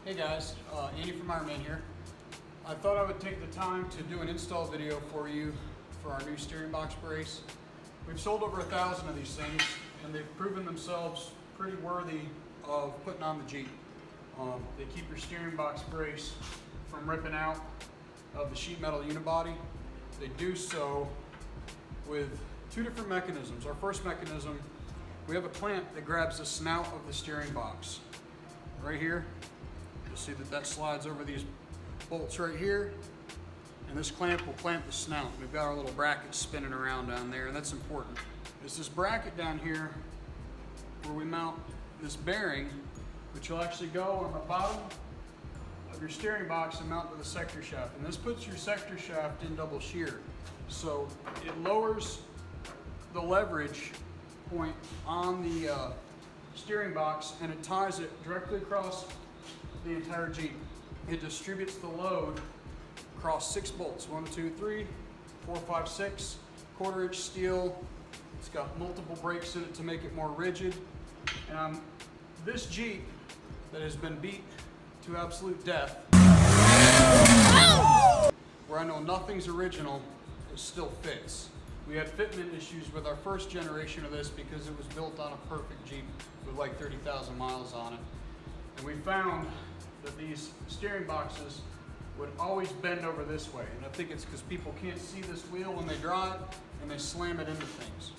Hey guys, Andy from Ironman here. I thought I would take the time to do an install video for you for our new steering box brace. We've sold over 1,000 of these things and they've proven themselves pretty worthy of putting on the Jeep. They keep your steering box brace from ripping out of the sheet metal unibody. They do so with two different mechanisms. Our first mechanism, we have a clamp that grabs the snout of the steering box. Right here, you'll see that slides over these bolts right here, and this clamp will clamp the snout. We've got our little bracket spinning around down there, and that's important. There's this bracket down here where we mount this bearing, which will actually go on the bottom of your steering box and mount to the sector shaft. And this puts your sector shaft in double shear. So it lowers the leverage point on the steering box, and it ties it directly across the entire Jeep. It distributes the load across 6 bolts, 1, 2, 3, 4, 5, 6, 1/4 inch steel. It's got multiple brakes in it to make it more rigid. And this Jeep that has been beat to absolute death, where I know nothing's original, it still fits. We had fitment issues with our first generation of this because it was built on a perfect Jeep with like 30,000 miles on it. And we found that these steering boxes would always bend over this way. And I think it's because people can't see this wheel when they drive and they slam it into things.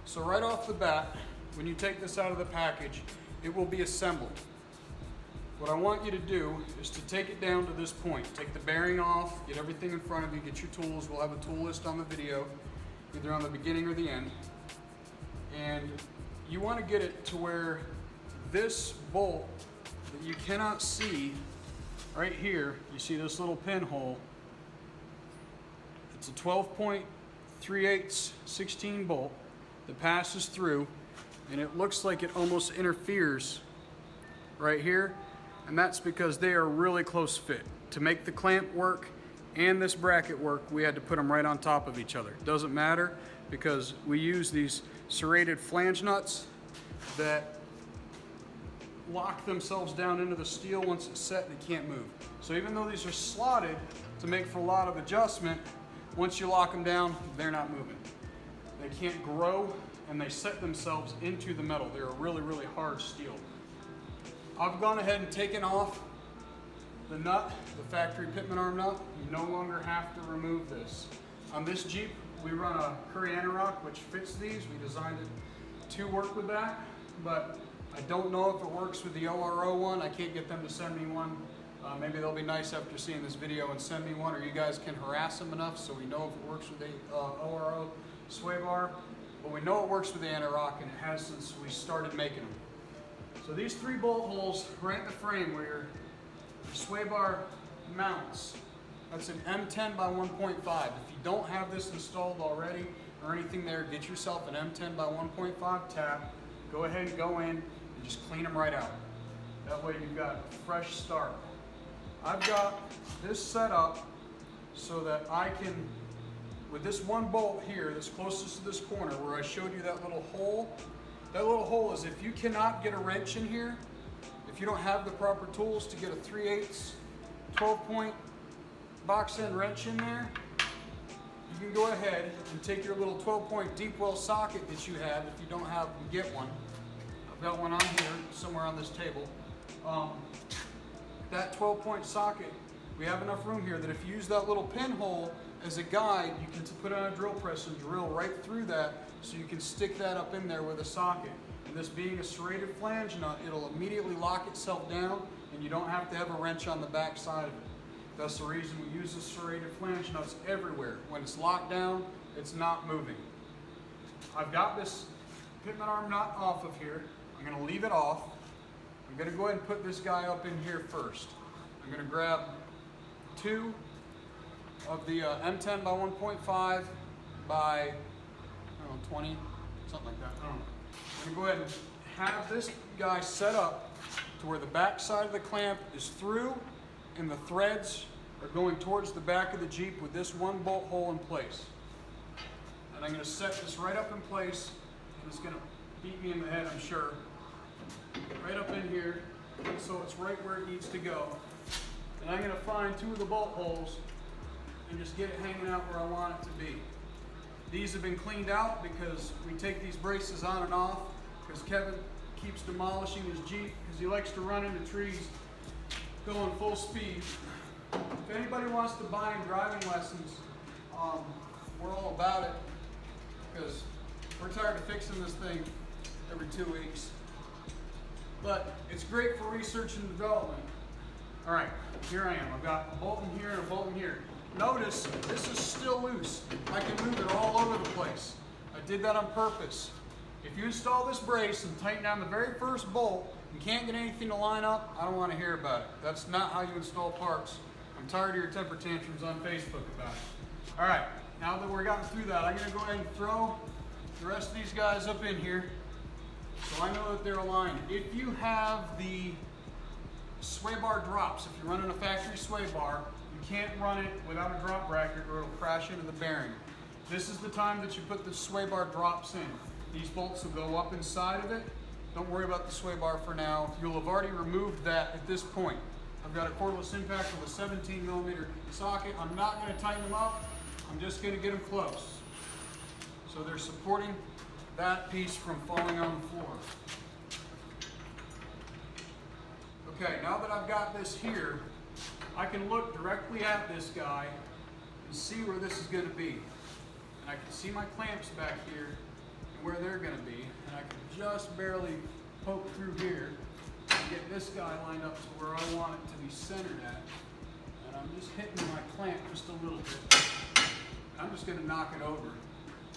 So right off the bat, when you take this out of the package, it will be assembled. What I want you to do is to take it down to this point. Take the bearing off, get everything in front of you, get your tools. We'll have a tool list on the video, either on the beginning or the end. And you want to get it to where this bolt that you cannot see right here, you see this little pinhole. It's a 12.3/8 16 bolt that passes through, and it looks like it almost interferes right here, and that's because they are really close fit. To make the clamp work and this bracket work, we had to put them right on top of each other. It doesn't matter because we use these serrated flange nuts that lock themselves down into the steel. Once it's set, they can't move. So even though these are slotted to make for a lot of adjustment, once you lock them down, they're not moving. They can't grow, and they set themselves into the metal. They're a really, really hard steel. I've gone ahead and taken off the nut, the factory pitman arm nut. You no longer have to remove this. On this Jeep, we run a Curry Anerock, which fits these. We designed it to work with that, but I don't know if it works with the ORO one. I can't get them to send me one. Maybe they'll be nice after seeing this video and send me one, or you guys can harass them enough so we know if it works with the ORO sway bar. But we know it works with the Anerock, and it has since we started making them. So these 3 bolt holes right in the frame where your sway bar mounts, that's an M10 by 1.5. If you don't have this installed already or anything there, get yourself an M10 by 1.5 tap. Go ahead and go in and just clean them right out. That way you've got a fresh start. I've got this set up so that I can, with this one bolt here that's closest to this corner where I showed you that little hole is if you cannot get a wrench in here, if you don't have the proper tools to get a 3/8 12-point box end wrench in there, you can go ahead and take your little 12-point deep well socket that you have. If you don't have them, get one. I've got one on here somewhere on this table. That 12-point socket, we have enough room here that if you use that little pinhole as a guide, you can put on a drill press and drill right through that so you can stick that up in there with a socket. And this being a serrated flange nut, it'll immediately lock itself down and you don't have to have a wrench on the back side of it. That's the reason we use the serrated flange nuts everywhere. When it's locked down, it's not moving. I've got this pitman arm nut off of here. I'm going to leave it off. I'm going to go ahead and put this guy up in here first. I'm going to grab 2 of the M10 by 1.5 by, I don't know, 20, something like that. I don't know. I'm going to go ahead and have this guy set up to where the back side of the clamp is through and the threads are going towards the back of the Jeep with this one bolt hole in place. And I'm going to set this right up in place, and it's going to beat me in the head, I'm sure. Right up in here, so it's right where it needs to go. And I'm gonna find 2 of the bolt holes and just get it hanging out where I want it to be. These have been cleaned out because we take these braces on and off because Kevin keeps demolishing his Jeep because he likes to run into trees going full speed. If anybody wants to buy him driving lessons, we're all about it because we're tired of fixing this thing every 2 weeks. But it's great for research and development. All right, here I am. I've got a bolt in here and a bolt in here. Notice this is still loose. I can move it all over the place. I did that on purpose. If you install this brace and tighten down the very first bolt and can't get anything to line up, I don't want to hear about it. That's not how you install parts. I'm tired of your temper tantrums on Facebook about it. All right, now that we've gotten through that, I'm going to go ahead and throw the rest of these guys up in here so I know that they're aligned. If you have the sway bar drops, if you're running a factory sway bar, you can't run it without a drop bracket or it'll crash into the bearing. This is the time that you put the sway bar drops in. These bolts will go up inside of it. Don't worry about the sway bar for now. You'll have already removed that at this point. I've got a cordless impact with a 17mm socket. I'm not going to tighten them up. I'm just going to get them close. So they're supporting that piece from falling on the floor. Okay, now that I've got this here, I can look directly at this guy and see where this is going to be. And I can see my clamps back here and where they're going to be. And I can just barely poke through here and get this guy lined up to where I want it to be centered at. And I'm just hitting my clamp just a little bit. I'm just going to knock it over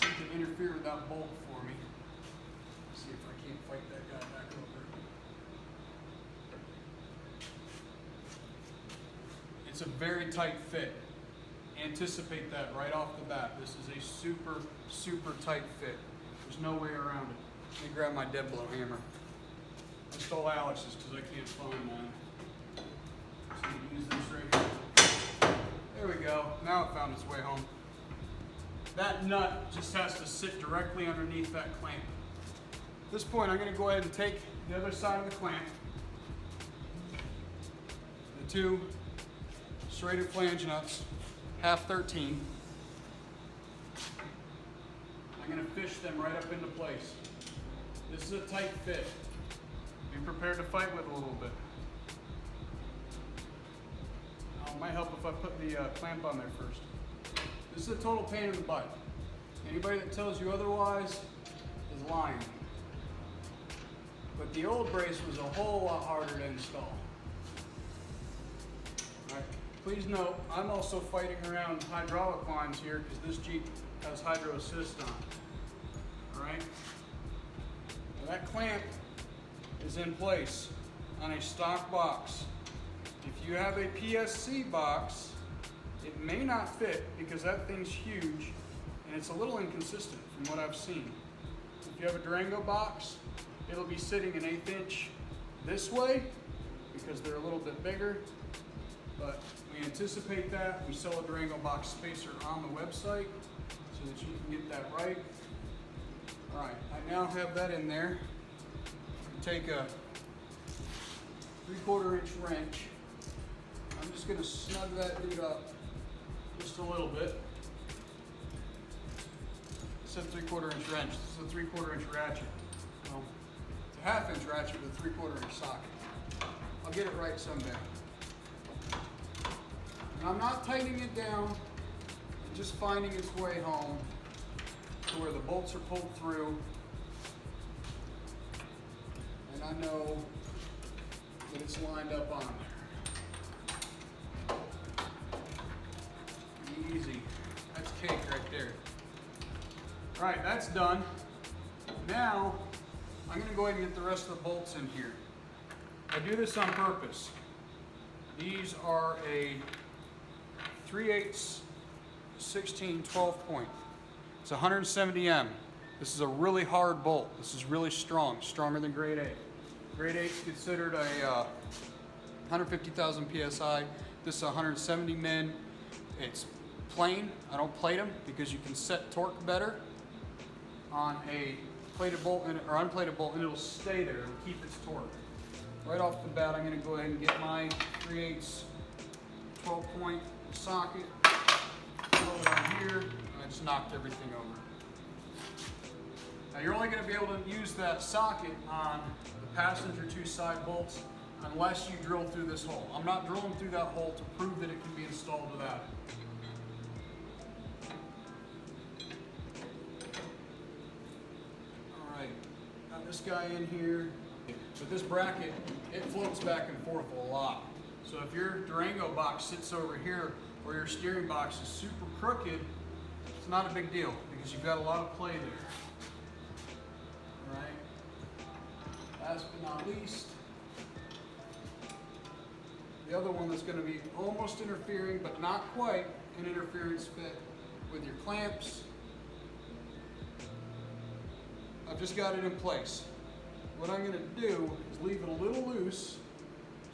to interfere with that bolt for me. See if I can't fight that guy back over. It's a very tight fit. Anticipate that right off the bat. This is a super, super tight fit. There's no way around it. Let me grab my dead blow hammer. I stole Alex's because I can't find mine. So I'm gonna use this right here. There we go. Now it found its way home. That nut just has to sit directly underneath that clamp. At this point, I'm going to go ahead and take the other side of the clamp, the 2 serrated flange nuts, half 13. I'm going to fish them right up into place. This is a tight fit. Be prepared to fight with a little bit. It might help if I put the clamp on there first. This is a total pain in the butt. Anybody that tells you otherwise is lying. But the old brace was a whole lot harder to install. All right. Please note, I'm also fighting around hydraulic lines here because this Jeep has hydro assist on. All right. Now that clamp is in place on a stock box. If you have a PSC box, it may not fit because that thing's huge and it's a little inconsistent from what I've seen. If you have a Durango box, it'll be sitting an 1/8 inch this way because they're a little bit bigger, but we anticipate that. We sell a Durango box spacer on the website so that you can get that right. All right, I now have that in there. Take a 3/4 inch wrench. I'm just going to snug that dude up just a little bit. It's a 3/4 inch wrench. This is a 3/4 inch ratchet. Well, it's a 1/2 inch ratchet with a 3/4 inch socket. I'll get it right someday. And I'm not tightening it down, I'm just finding its way home to where the bolts are pulled through. And I know that it's lined up on there. Easy. That's cake right there. All right, that's done. Now, I'm going to go ahead and get the rest of the bolts in here. I do this on purpose. These are a 3/8 16 12 point. It's 170 M. This is a really hard bolt. This is really strong, stronger than grade 8. Grade 8 is considered a 150,000 PSI. This is 170 min. It's plain. I don't plate them because you can set torque better on a plated bolt or unplated bolt, and it'll stay there. It'll keep its torque. right off the bat, I'm going to go ahead and get my 3/8 12-point socket, throw it on here, and I just knocked everything over. Now you're only going to be able to use that socket on the passenger 2 side bolts unless you drill through this hole. I'm not drilling through that hole to prove that it can be installed without it. Alright, got this guy in here. But this bracket, it floats back and forth a lot. So if your Durango box sits over here or your steering box is super crooked, it's not a big deal because you've got a lot of play there. Alright, last but not least, the other one that's going to be almost interfering, but not quite an interference fit with your clamps. I've just got it in place. What I'm going to do is leave it a little loose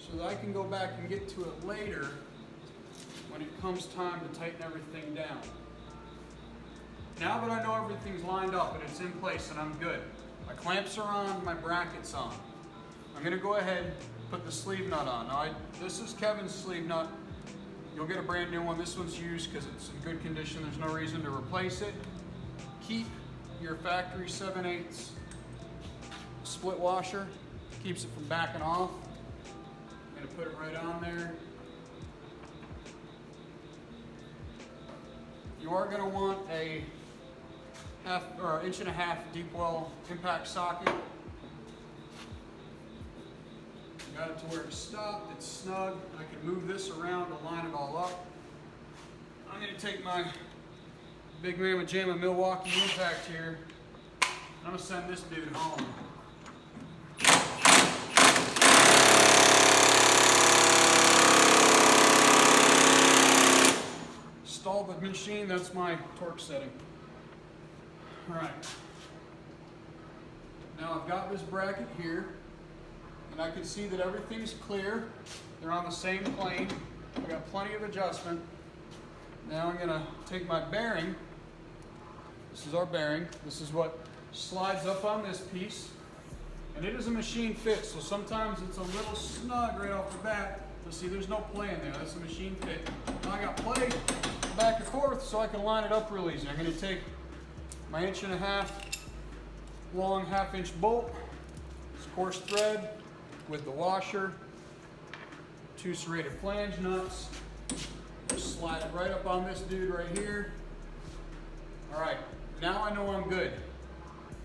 so that I can go back and get to it later when it comes time to tighten everything down. Now that I know everything's lined up and it's in place and I'm good, my clamps are on, my bracket's on, I'm going to go ahead and put the sleeve nut on. Now this is Kevin's sleeve nut. You'll get a brand new one. This one's used because it's in good condition. There's no reason to replace it. Keep your factory 7/8 split washer, keeps it from backing off. I'm going to put it right on there. You are going to want a 1.5 inch deep well impact socket. You got it to where it's stopped, it's snug. I can move this around to line it all up. I'm going to take my Big Mama Jamma Milwaukee impact here. I'm going to send this dude home. Stall the machine, that's my torque setting. Alright. Now I've got this bracket here, and I can see that everything's clear. They're on the same plane. I've got plenty of adjustment. Now I'm going to take my bearing. This is our bearing. This is what slides up on this piece. And it is a machine fit, so sometimes it's a little snug right off the bat. But see, there's no play in there. That's a machine fit. Now I got play back and forth so I can line it up real easy. I'm going to take my 1.5 inch long 1/2 inch bolt, it's coarse thread with the washer, 2 serrated flange nuts, just slide it right up on this dude right here. Alright, now I know I'm good.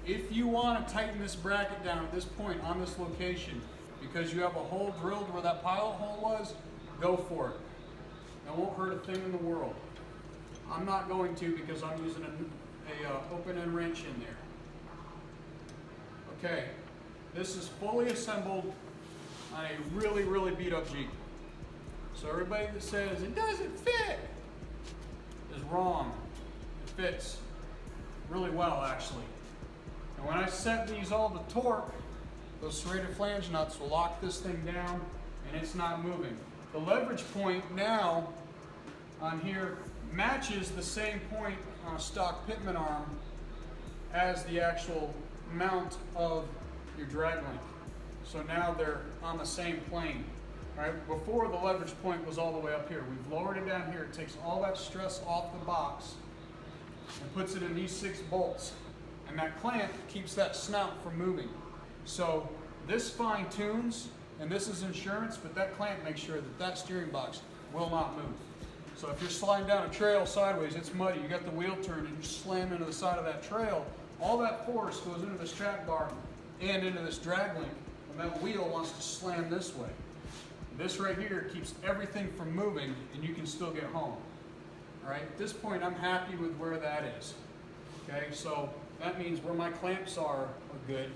If you want to tighten this bracket down at this point on this location because you have a hole drilled where that pilot hole was, go for it. That won't hurt a thing in the world. I'm not going to because I'm using a open end wrench in there. Okay, this is fully assembled on a really, really beat up Jeep. So everybody that says it doesn't fit is wrong. It fits really well actually. And when I set these all to torque, those serrated flange nuts will lock this thing down and it's not moving. The leverage point now on here matches the same point on a stock Pitman arm as the actual mount of your drag link. So now they're on the same plane. Right? Before, the leverage point was all the way up here. We've lowered it down here. It takes all that stress off the box and puts it in these 6 bolts. And that clamp keeps that snout from moving. So this fine tunes, and this is insurance, but that clamp makes sure that that steering box will not move. So if you're sliding down a trail sideways, it's muddy, you got the wheel turned and you slam into the side of that trail, all that force goes into this track bar and into this drag link, and that wheel wants to slam this way. This right here keeps everything from moving and you can still get home. All right, at this point I'm happy with where that is. Okay, so that means where my clamps are good.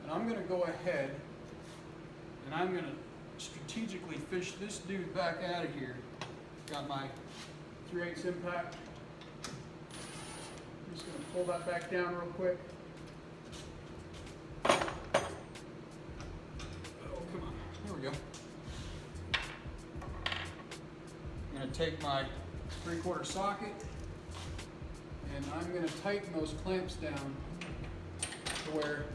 And I'm gonna go ahead and I'm gonna strategically fish this dude back out of here. Got my 3/8 impact. I'm just gonna pull that back down real quick. Oh, come on, there we go. I'm gonna take my 3/4 socket and I'm gonna tighten those clamps down to where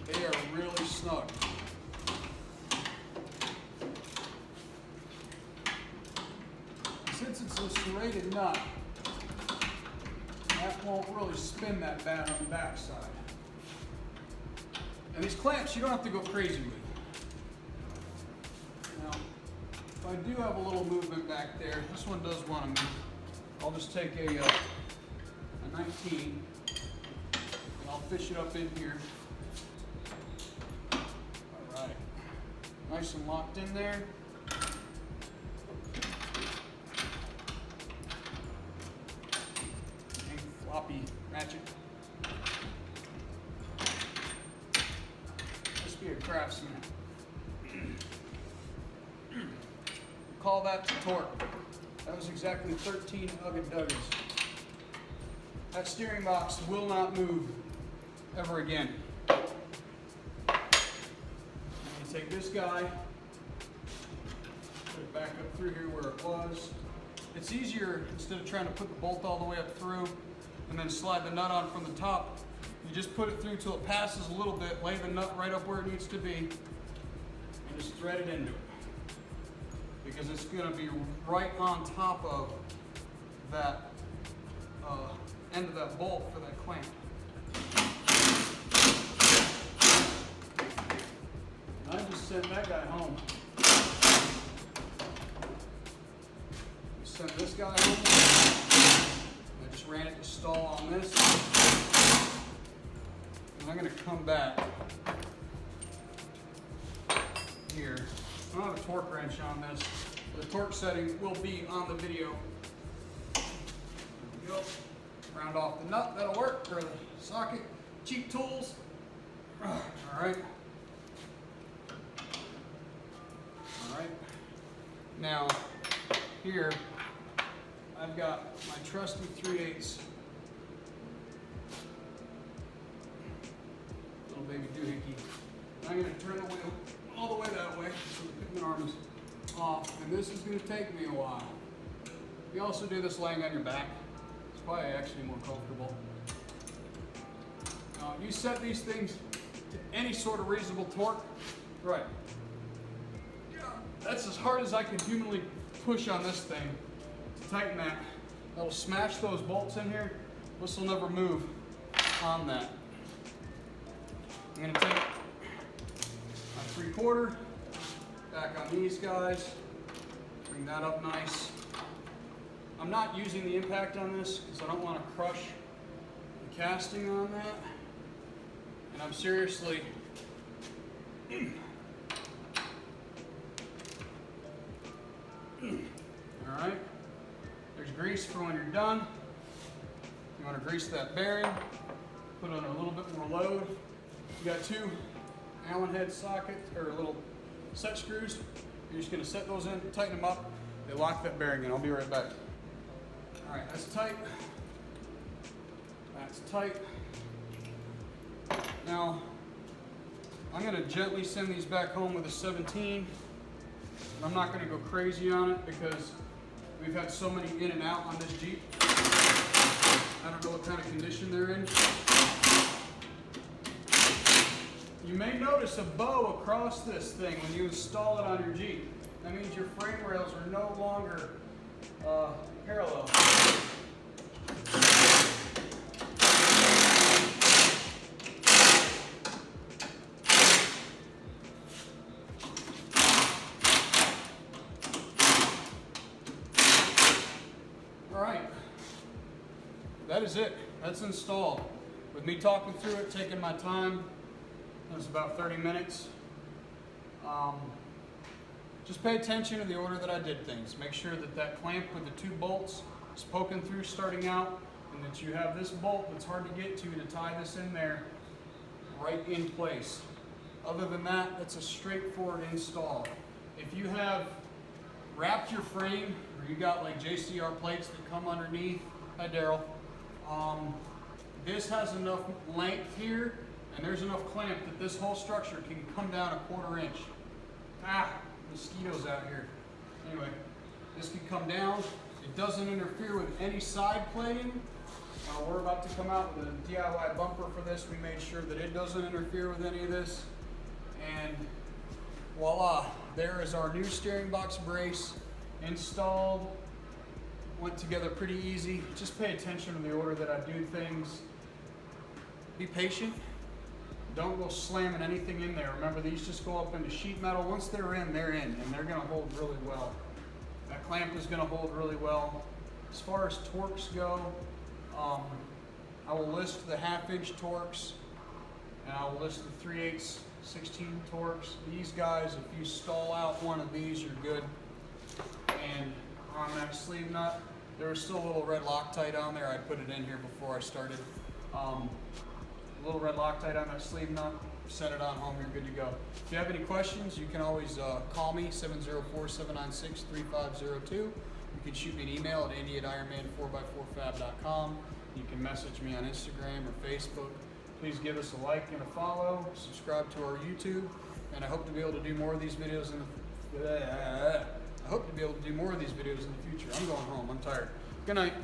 they are really snug. since it's a serrated nut, that won't really spin that bad on the back side. And these clamps, you don't have to go crazy with. Now, if I do have a little movement back there, this one does want to move. I'll just take a 19 and I'll fish it up in here. All right, nice and locked in there. And floppy ratchet. Must be a craftsman. Call that the torque. That was exactly 13 Ugga Duggas. That steering box will not move ever again. I'm going to take this guy, put it back up through here where it was. It's easier, instead of trying to put the bolt all the way up through and then slide the nut on from the top, you just put it through till it passes a little bit, lay the nut right up where it needs to be, and just thread it into it. Because it's going to be right on top of that end of that bolt for that clamp. And I just sent that guy home. Sent this guy home. I just ran it to stall on this. And I'm going to come back here. I don't have a torque wrench on this. The torque setting will be on the video. There we go. Round off the nut, that'll work for the socket. Cheap tools. All right. All right. Now, here, I've got my trusty 3/8 little baby doohickey. I'm going to turn the wheel all the way that way so the picking arm is off, and this is going to take me a while. You also do this laying on your back. It's probably actually more comfortable. You set these things to any sort of reasonable torque. Right. That's as hard as I could humanly push on this thing to tighten that. That'll smash those bolts in here. This will never move on that. I'm going to take my 3/4 back on these guys. Bring that up nice. I'm not using the impact on this because I don't want to crush the casting on that. And I'm seriously all right. There's grease for when you're done. You want to grease that bearing. Put on a little bit more load. You got 2 Allen head sockets or little set screws. You're just going to set those in, tighten them up. They lock that bearing in. I'll be right back. All right, that's tight. That's tight. Now, I'm going to gently send these back home with a 17. I'm not going to go crazy on it because we've had so many in and out on this Jeep. I don't know what kind of condition they're in. You may notice a bow across this thing when you install it on your Jeep. That means your frame rails are no longer parallel. All right, that is it. That's installed. With me talking through it, taking my time, it was about 30 minutes. Just pay attention to the order that I did things. Make sure that that clamp with the 2 bolts is poking through starting out, and that you have this bolt that's hard to get to tie this in there right in place. Other than that, that's a straightforward install. If you have wrapped your frame, or you got like JCR plates that come underneath, hi Daryl, this has enough length here, and there's enough clamp that this whole structure can come down a 1/4 inch. Mosquitoes out here. Anyway, this can come down. It doesn't interfere with any side plating. We're about to come out with a DIY bumper for this. We made sure that it doesn't interfere with any of this. And voila, there is our new steering box brace installed. together pretty easy. Just pay attention to the order that I do things. Be patient. Don't go slamming anything in there. Remember, these just go up into sheet metal. Once they're in, and they're gonna hold really well. That clamp is gonna hold really well. As far as torques go, I will list the 1/2" torques, and I will list the 3/8 16 torques. These guys, if you stall out one of these, you're good. And on that sleeve nut, there was still a little red Loctite on there. I put it in here before I started. A little red Loctite on that sleeve nut. Set it on home, you're good to go. If you have any questions, you can always call me, 704-796-3502. You can shoot me an email at andy@ironman4x4fab.com. You can message me on Instagram or Facebook. Please give us a like and a follow. Subscribe to our YouTube, and I hope to be able to do more of these videos in the future. I'm going home. I'm tired. Good night.